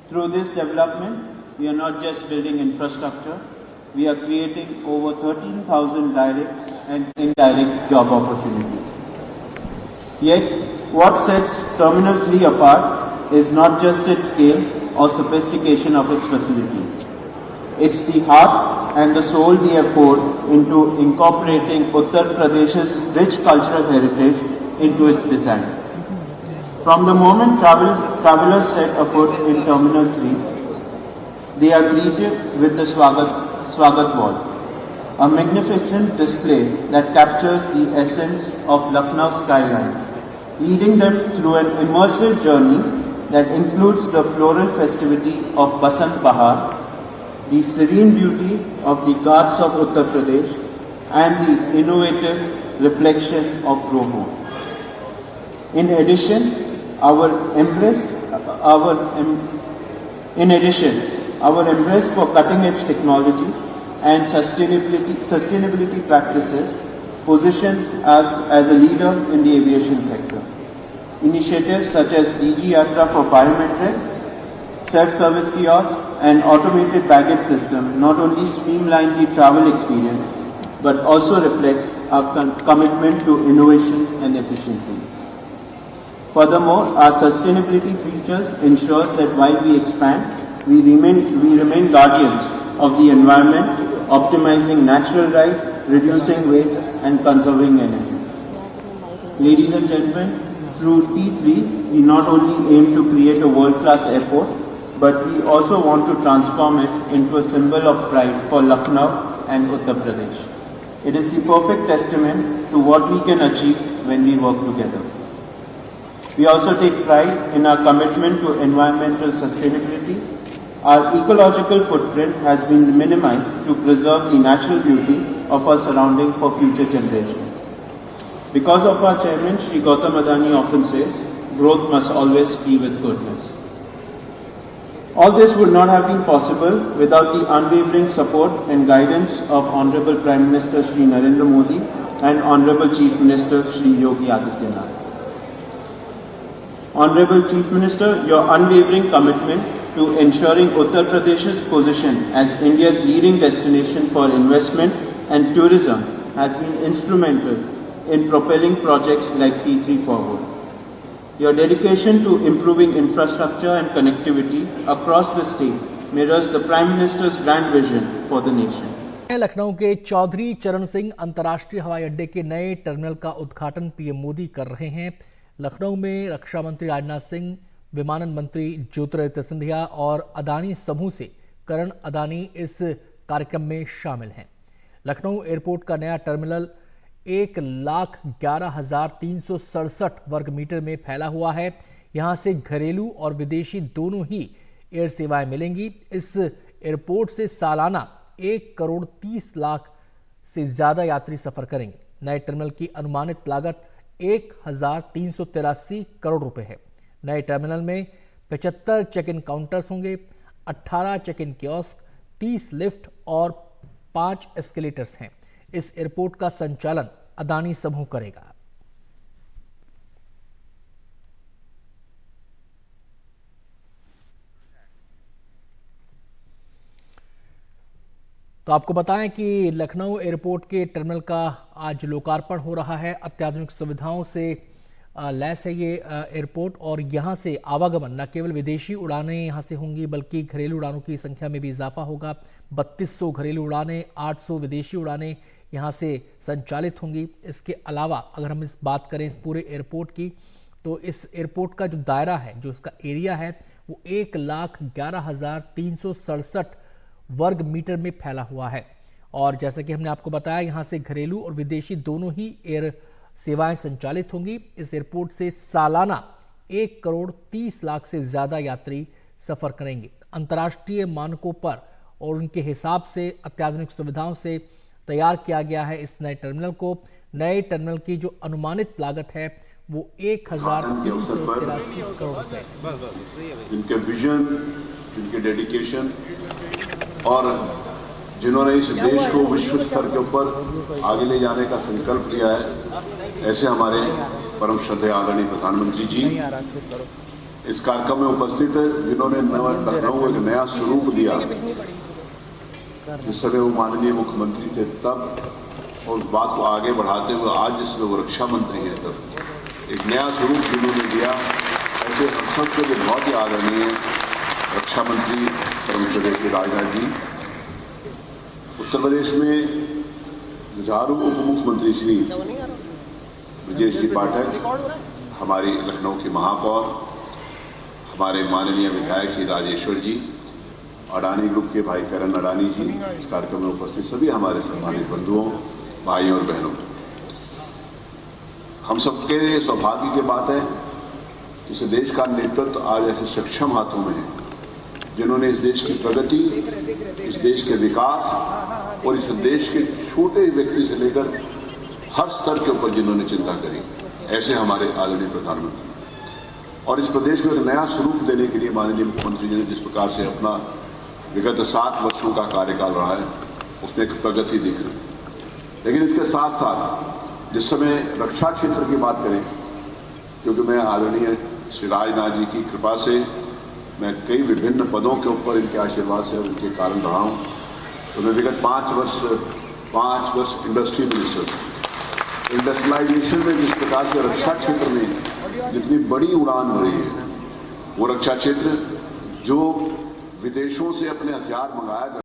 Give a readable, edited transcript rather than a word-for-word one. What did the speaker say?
Through this development, we are not just building infrastructure, we are creating over 13,000 direct and indirect job opportunities. Yet, what sets Terminal 3 apart is not just its scale or sophistication of its facility. It's the heart and the soul we have poured into incorporating Uttar Pradesh's rich cultural heritage into its design. From the moment travelers set a foot in Terminal 3, they are greeted with the Swagat Wall, a magnificent display that captures the essence of Lucknow skyline, leading them through an immersive journey that includes the floral festivity of Basant Bahar, the serene beauty of the Ghats of Uttar Pradesh, and the innovative reflection of Rohu. In addition, our embrace for cutting-edge technology and sustainability practices positions us as a leader in the aviation sector. Initiatives such as DG Yatra for biometric, self-service kiosks, and automated baggage system not only streamline the travel experience, but also reflects our commitment to innovation and efficiency. Furthermore, our sustainability features ensures that while we expand, we remain guardians of the environment, optimizing natural light, reducing waste, and conserving energy. Ladies and gentlemen, through T3, we not only aim to create a world-class airport, but we also want to transform it into a symbol of pride for Lucknow and Uttar Pradesh. It is the perfect testament to what we can achieve when we work together. We also take pride in our commitment to environmental sustainability. Our ecological footprint has been minimized to preserve the natural beauty of our surrounding for future generations. Because of our chairman, Shri Gautam Adani often says, growth must always be with goodness. All this would not have been possible without the unwavering support and guidance of Honorable Prime Minister Shri Narendra Modi and Honorable Chief Minister Shri Yogi Adityanath. Honorable Chief Minister, your unwavering commitment to ensuring Uttar Pradesh's position as India's leading destination for investment and tourism has been instrumental in propelling projects like T3 forward. Your dedication to improving infrastructure and connectivity across the state mirrors the Prime Minister's grand vision for the nation. Lucknow के चौधरी चरण सिंह अंतर्राष्ट्रीय हवाई अड्डे के नए terminal का उद्घाटन PM Modi कर रहे हैं। लखनऊ में रक्षा मंत्री राजनाथ सिंह, विमानन मंत्री ज्योतिरादित्य सिंधिया और अदानी समूह से करण अदानी इस कार्यक्रम में शामिल हैं। लखनऊ एयरपोर्ट का नया टर्मिनल 1,11,367 वर्ग मीटर में फैला हुआ है। यहां से घरेलू और विदेशी दोनों ही एयर सेवाएं मिलेंगी। इस एयरपोर्ट से सालाना 1,30,00,000 से ज्यादा यात्री सफर करेंगे। नए टर्मिनल की अनुमानित लागत 1,383 करोड़ रुपए है। नए टर्मिनल में 75 चेक इन काउंटर्स होंगे, 18 चेक इन कियोस्क, 30 लिफ्ट और 5 एस्केलेटर्स हैं। इस एयरपोर्ट का संचालन अदानी समूह करेगा। तो आपको बताएं कि लखनऊ एयरपोर्ट के टर्मिनल का आज लोकार्पण हो रहा है। अत्याधुनिक सुविधाओं से लैस है ये एयरपोर्ट और यहां से आवागमन न केवल विदेशी उड़ानें यहां से होंगी बल्कि घरेलू उड़ानों की संख्या में भी इजाफा होगा। 3200 घरेलू उड़ानें, 800 विदेशी उड़ानें यहां से संचालित होंगी। इसके अलावा अगर हम इस बात करें इस पूरे एयरपोर्ट की, तो इस एयरपोर्ट का जो दायरा है, जो इसका एरिया है, वो 1,11,367 वर्ग मीटर में फैला हुआ है। और जैसा कि हमने आपको बताया, यहां से घरेलू और विदेशी दोनों ही एयर सेवाएं संचालित होंगी। इस एयरपोर्ट से सालाना 1,30,00,000 से ज्यादा यात्री सफर करेंगे। अंतर्राष्ट्रीय मानकों पर और उनके हिसाब से अत्याधुनिक सुविधाओं से तैयार किया गया है इस नए टर्मिनल को। नए टर्मिनल की जो अनुमानित लागत है वो 1,383 करोड़ रुपए। जिनके विजन, जिनके डेडिकेशन और जिन्होंने इस देश को विश्व स्तर के ऊपर आगे ले जाने का संकल्प लिया है, ऐसे हमारे परम श्रद्धेय आदरणीय प्रधानमंत्री जी, इस कार्यक्रम में उपस्थित जिन्होंने लखनऊ को एक नया स्वरूप दिया। जिस समय वो माननीय मुख्यमंत्री थे तब, और उस बात को आगे बढ़ाते हुए आज जिसमें वो रक्षा मंत्री हैं तब एक नया स्वरूप जिन्होंने दिया, ऐसे हम सबके लिए बहुत ही आदरणीय रक्षा मंत्री परमश्री श्री राजनाथ जी। उत्तर प्रदेश में जुझारू उप मुख्यमंत्री श्री ब्रजेश जी पाठक, हमारी लखनऊ की महापौर, हमारे माननीय विधायक श्री राजेश्वर जी, अडानी ग्रुप के भाई करण अडानी जी, इस कार्यक्रम में उपस्थित सभी हमारे सम्मानित बंधुओं, भाइयों और बहनों, हम सबके लिए सौभाग्य की बात है कि इस देश का नेतृत्व आज ऐसे सक्षम हाथों में है जिन्होंने इस देश की प्रगति, इस देश के विकास और इस देश के छोटे व्यक्ति से लेकर हर स्तर के ऊपर जिन्होंने चिंता करी, ऐसे हमारे आदरणीय प्रधानमंत्री। और इस प्रदेश को एक नया स्वरूप देने के लिए माननीय मुख्यमंत्री जी ने जिस प्रकार से अपना विगत 7 वर्षों का कार्यकाल रहा है, उसमें एक प्रगति दिख रही है। लेकिन इसके साथ साथ जिस समय रक्षा क्षेत्र की बात करें, क्योंकि मैं आदरणीय श्री राजनाथ जी की कृपा से मैं कई विभिन्न पदों के ऊपर इनके आशीर्वाद से उनके कारण रहा हूँ, तो मैं विगत 5 वर्ष इंडस्ट्री मिनिस्टर, इंडस्ट्रियलाइजेशन में जिस प्रकार से रक्षा क्षेत्र में जितनी बड़ी उड़ान भरी है, वो रक्षा क्षेत्र जो विदेशों से अपने हथियार मंगाया